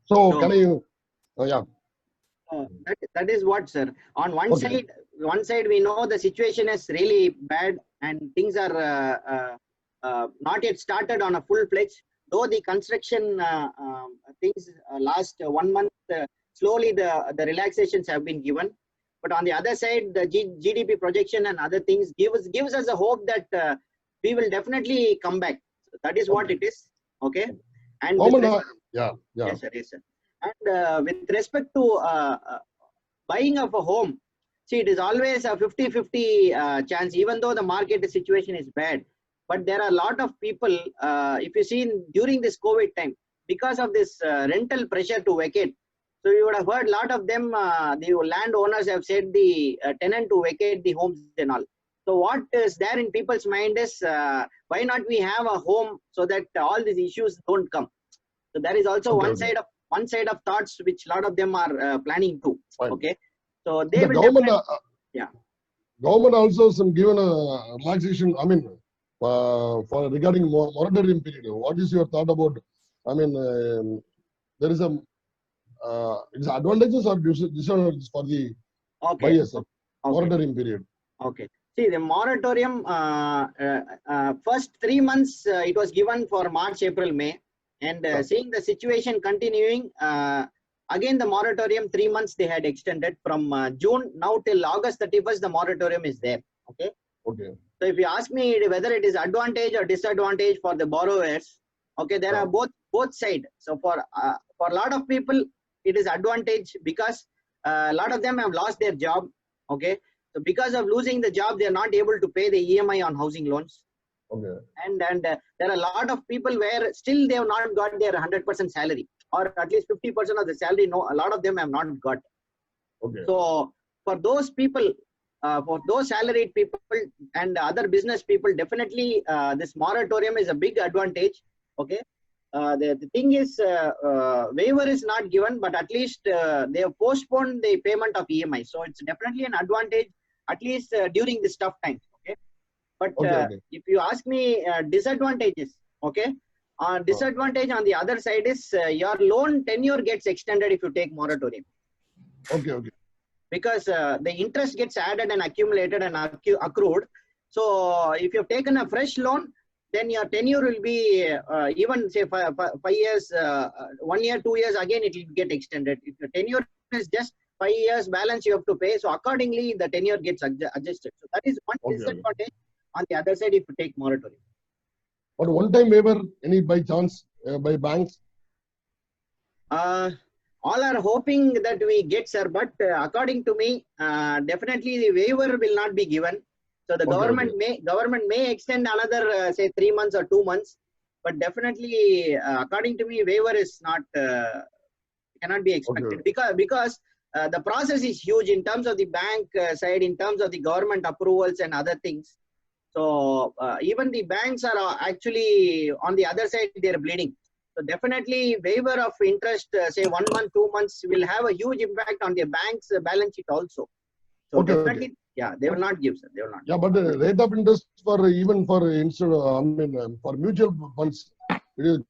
So So can you? Yeah. that is what, sir. On Okay. one side we know the situation is really bad and things are not yet started on a full fledged. Though the construction things last 1 month, slowly the relaxations have been given. But on the other side, the GDP projection and other things gives us a hope that we will definitely come back. So that is what Okay. it is. Okay. And with Government. respect, Yeah. Yeah. yes, sir, yes, sir. And with respect to buying of a home, see, it is always a 50-50 chance, even though the market situation is bad. But there are a lot of people, if you see during this COVID time, because of this rental pressure to vacate. So you would have heard a lot of them, the landowners have said the tenant to vacate the homes and all. So what is there in people's mind is, why not we have a home so that all these issues don't come. So there is also Okay. Okay. one side of thoughts which a lot of them are planning to. Fine. Okay, so And they the will government. definitely, yeah. Government also some given a relaxation. I mean, for regarding moratorium period. What is your thought about? I mean, there is a it's advantages or disadvantages for the Okay, buyers. okay, Moratorium period. okay. See, the moratorium, first 3 months it was given for March, April, May, and Yeah. seeing the situation continuing, again the moratorium 3 months they had extended from June now till August 31st. The moratorium is there. Okay. Okay. So if you ask me whether it is advantage or disadvantage for the borrowers, okay, there are both sides. So for a lot of people, it is advantage because a lot of them have lost their job. Okay, so because of losing the job, they are not able to pay the EMI on housing loans. Okay. And there are a lot of people where still they have not got their 100% salary, or at least 50% of the salary. No, a lot of them have not got. Okay. So for those people, for those salaried people and other business people, definitely this moratorium is a big advantage. Okay. The thing is, waiver is not given, but at least they have postponed the payment of EMI. So it's definitely an advantage, at least during this tough times. Okay. But Okay. if you ask me disadvantages, okay, disadvantage on the other side is your loan tenure gets extended if you take moratorium. Okay. Okay. Because the interest gets added and accumulated and accrued. So if you've taken a fresh loan, then your tenure will be even say 5 years, 1 year, 2 years, again it will get extended. If your tenure is just 5 years balance you have to pay, so accordingly the tenure gets adjusted. So that is one disadvantage. On the other side, if you take moratorium. But one-time waiver, any by chance by banks? All are hoping that we get, sir, but according to me, definitely the waiver will not be given. So the government may extend another say 3 months or 2 months, but definitely according to me, waiver is not cannot be expected. Because the process is huge in terms of the bank side, in terms of the government approvals and other things. So even the banks are actually on the other side, they're bleeding. So definitely waiver of interest, say 1 month, 2 months will have a huge impact on the bank's balance sheet also. So definitely, yeah, they will not give, sir. They will not. Yeah, but the rate of interest for even for instead, I mean, for mutual funds, it will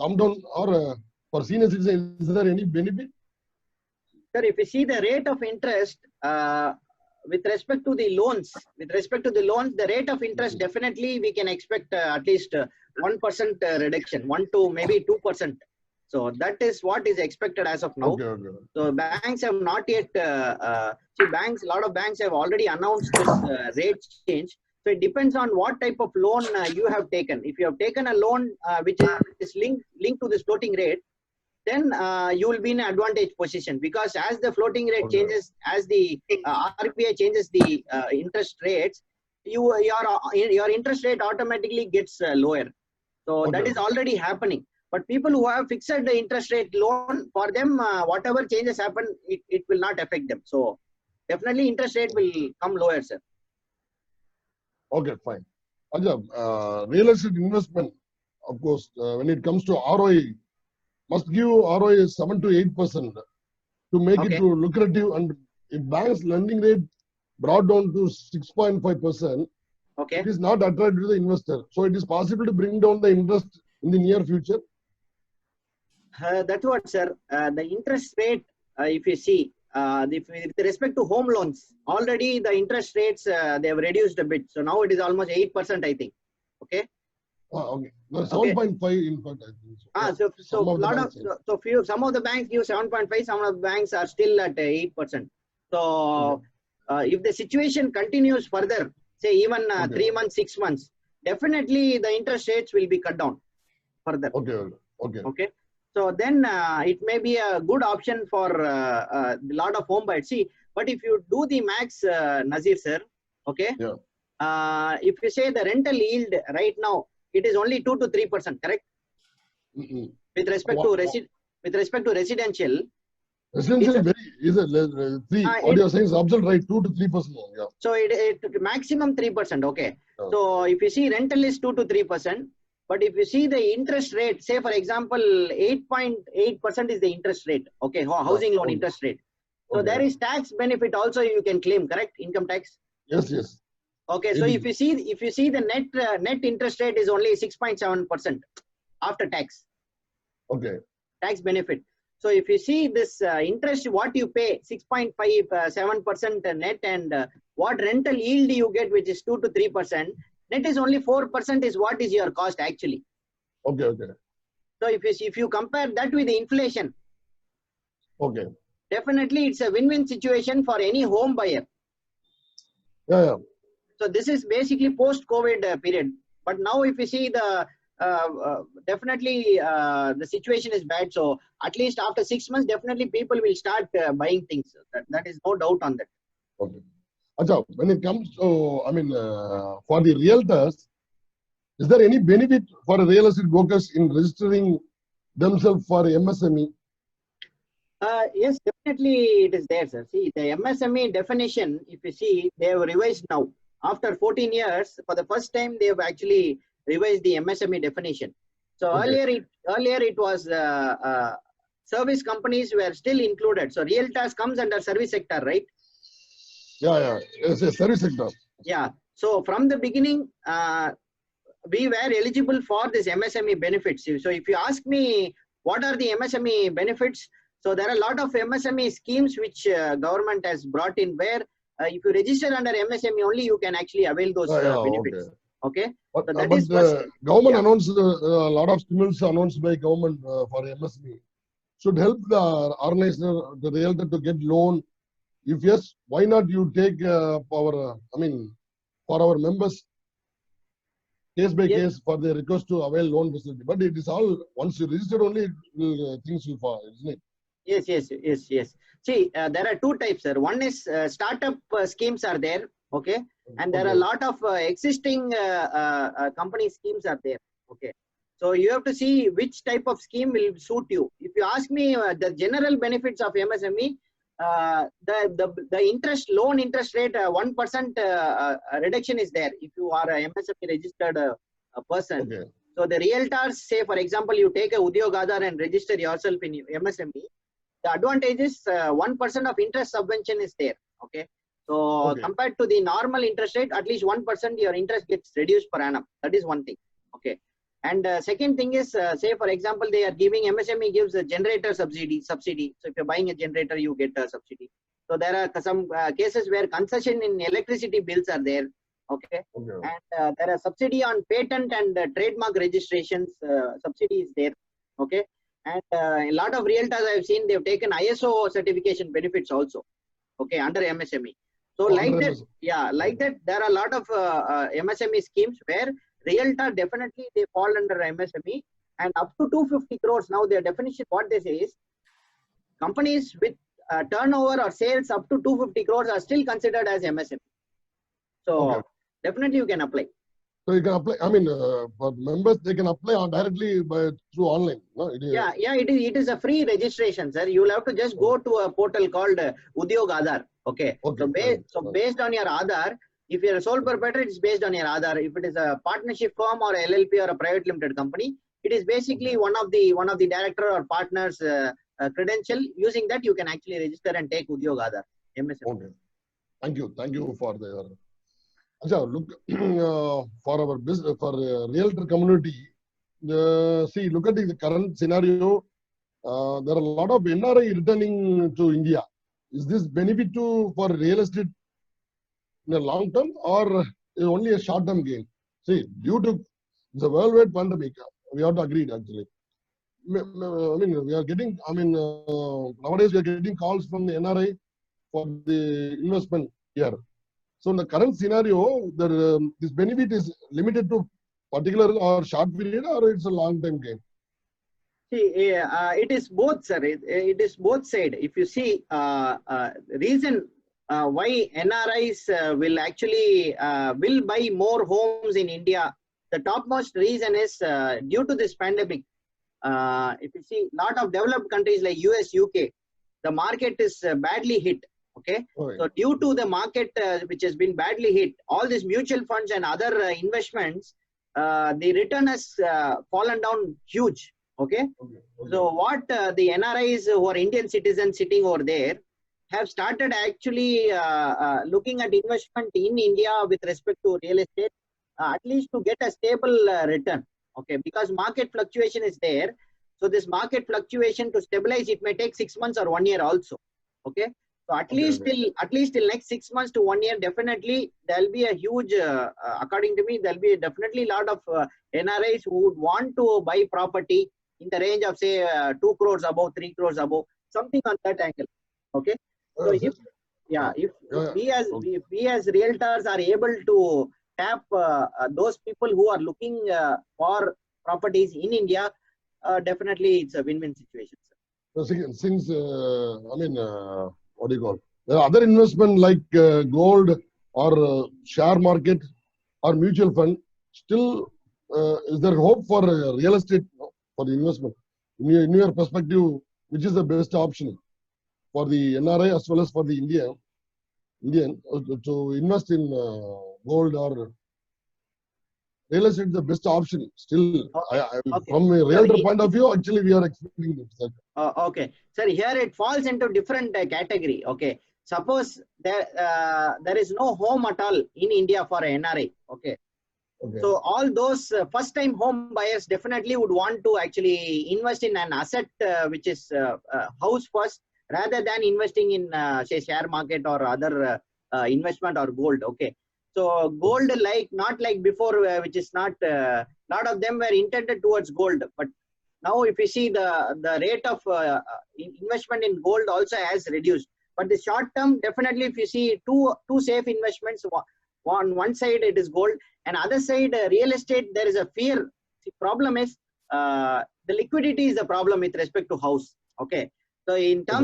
come down, or for senior citizens, is there any benefit? Sir, if you see the rate of interest, with respect to the loans, the rate of interest definitely we can expect at least 1% reduction, 1 to maybe 2%. So that is what is expected as of now. So banks have not yet. See, a lot of banks have already announced this rate change. So it depends on what type of loan you have taken. If you have taken a loan which is linked to this floating rate, then you will be in an advantage position, because as the floating rate changes, as the RBI changes the interest rates, your interest rate automatically gets lower. So that is already happening. But people who have fixed the interest rate loan, for them, whatever changes happen, it will not affect them. So definitely interest rate will come lower, sir. Okay, fine. Ajab, real estate investment, of course, when it comes to ROI, must give ROI 7 to 8% to make it to lucrative. And if banks lending rate brought down to 6.5%, it is not attractive to the investor. So it is possible to bring down the interest in the near future. That's what, sir. The interest rate, if you see, with respect to home loans, already the interest rates they have reduced a bit. So now it is almost 8%, I think. Okay. Okay. No, Okay. 7.5 in fact, I think so. Yeah, So some of the lot of banks, yeah. so few some of the banks give 7.5, some of the banks are still at 8%. So Okay. if the situation continues further, say even Okay. 3 months, 6 months, definitely the interest rates will be cut down further. Okay. Okay. Okay. So then it may be a good option for a lot of home buyers. See, but if you do the max, Nazir sir, okay, Yeah. if you say the rental yield right now, it is only 2 to 3%, correct? Mm-mm. With respect What, to residential, residential it's very is it 3? What it you are saying is absolutely right. 2 to 3%. Yeah. so it maximum 3%. Okay. Yeah. So if you see rental is 2 to 3%, but if you see the interest rate, say for example, 8.8% is the interest rate. Okay, housing loan Okay. interest rate. So Okay. there is tax benefit also you can claim, correct? Income tax. Yes. Yes. Okay. So It if you see the net interest rate is only 6.7% after tax. Okay. Tax benefit. So if you see this interest, what you pay 6.57% net, and what rental yield you get, which is 2 to 3%, net is only 4% is what is your cost actually. Okay. Okay. So if you compare that with the inflation, Okay. definitely it's a win-win situation for any home buyer. Yeah. Yeah. So this is basically post-COVID period. But now if you see definitely the situation is bad. So at least after 6 months, definitely people will start buying things. That is no doubt on that. Okay. Acha, when it comes to, I mean, for the realtors, is there any benefit for a real estate brokers in registering themselves for MSME? Yes, definitely it is there, sir. See, the MSME definition, if you see, they have revised now. After 14 years, for the first time, they have actually revised the MSME definition. So Okay. earlier it was service companies were still included. So realtors comes under service sector, right? Yeah. Yeah. Yes. Yes. Service sector. Yeah. So from the beginning, we were eligible for this MSME benefits. So if you ask me, what are the MSME benefits? So there are a lot of MSME schemes which government has brought in, where if you register under MSME only, you can actually avail those Yeah. benefits. Okay. But, So that but is first. government Yeah. announced a lot of stimulus announced by government for MSME should help the organizer, the realtor to get loan. If yes, why not you take for our members case by Yes. case for the request to avail loan facility. But it is all once you register only, things will fall, isn't it? Yes. See, there are two types, sir. One is startup schemes are there, okay, and there are a lot of existing company schemes are there, okay. So you have to see which type of scheme will suit you. If you ask me the general benefits of MSME, the loan interest rate 1% reduction is there if you are a MSME registered person. Okay. So the realtors, say for example, you take a Udyog Aadhar and register yourself in MSME. The advantage is 1% of interest subvention is there. Okay. So Okay. compared to the normal interest rate, at least 1% your interest gets reduced per annum. That is one thing. Okay. And second thing is, say for example, they are giving, MSME gives a generator subsidy. So if you're buying a generator, you get a subsidy. So there are some cases where concession in electricity bills are there. Okay. And there are subsidy on patent and trademark registrations. Subsidy is there. Okay. And a lot of realtors I have seen, they've taken ISO certification benefits also, okay, under MSME. So like that, yeah, like that, there are a lot of MSME schemes where realtor definitely they fall under MSME, and up to 250 crores. Now their definition, what they say is, companies with turnover or sales up to 250 crores are still considered as MSME. So definitely you can apply. So you can apply. I mean, for members, they can apply directly through online. No? Yeah. It is a free registration, sir. You will have to just go to a portal called Udyog Aadhar. Okay. So based on your Aadhar, if you are a sole proprietor, it's based on your Aadhar. If it is a partnership firm or LLP or a private limited company, it is basically one of the director or partners credential. Using that, you can actually register and take Udyog Aadhar. MSME. Okay. Thank you for the. Look, for our business, for realtor community, see, look at the current scenario. there are a lot of NRI returning to India. Is this benefit for real estate in the long term, or is only a short term gain? See, due to the worldwide pandemic, we have to agree actually. I mean, we are getting, nowadays we are getting calls from the NRI for the investment here. So in the current scenario, this benefit is limited to particular or short period, or it's a long time gain? See, it is both, sir. It is both side. If you see, reason why NRIs will actually will buy more homes in India, the topmost reason is due to this pandemic. If you see, lot of developed countries like US, UK, the market is badly hit. Okay, Right. so due to the market which has been badly hit, all these mutual funds and other investments, the return has fallen down huge. Okay, Okay. so what the NRIs who are Indian citizens sitting over there have started actually looking at investment in India with respect to real estate, at least to get a stable return. Okay, because market fluctuation is there. So this market fluctuation to stabilize, it may take 6 months or 1 year also. Okay, so at least till next 6 months to 1 year, definitely there'll be a huge. According to me, there'll be definitely a lot of NRIs who would want to buy property in the range of say 2 crores above, 3 crores above, something on that angle. Okay, so if we as realtors are able to tap those people who are looking for properties in India, definitely it's a win-win situation, sir. So since what do you call? There are other investment like gold or share market or mutual fund. Still, is there hope for real estate for the investment? In your perspective, which is the best option for the NRI as well as for the Indian to invest in gold or real estate? Is the best option. Still, Okay. from a realtor point of view, actually we are expecting it. Okay, sir. Here it falls into different category. Okay, suppose there is no home at all in India for a NRI. Okay. Okay. So all those first-time home buyers definitely would want to actually invest in an asset which is house first, rather than investing in say share market or other investment or gold. Okay, so gold not like before, which is not. Lot of them were intended towards gold, but now if you see the rate of investment in gold also has reduced. But the short term, definitely if you see two safe investments, on one side it is gold, and other side real estate, there is a fear. The problem is the liquidity is the problem with respect to house. Okay, so in terms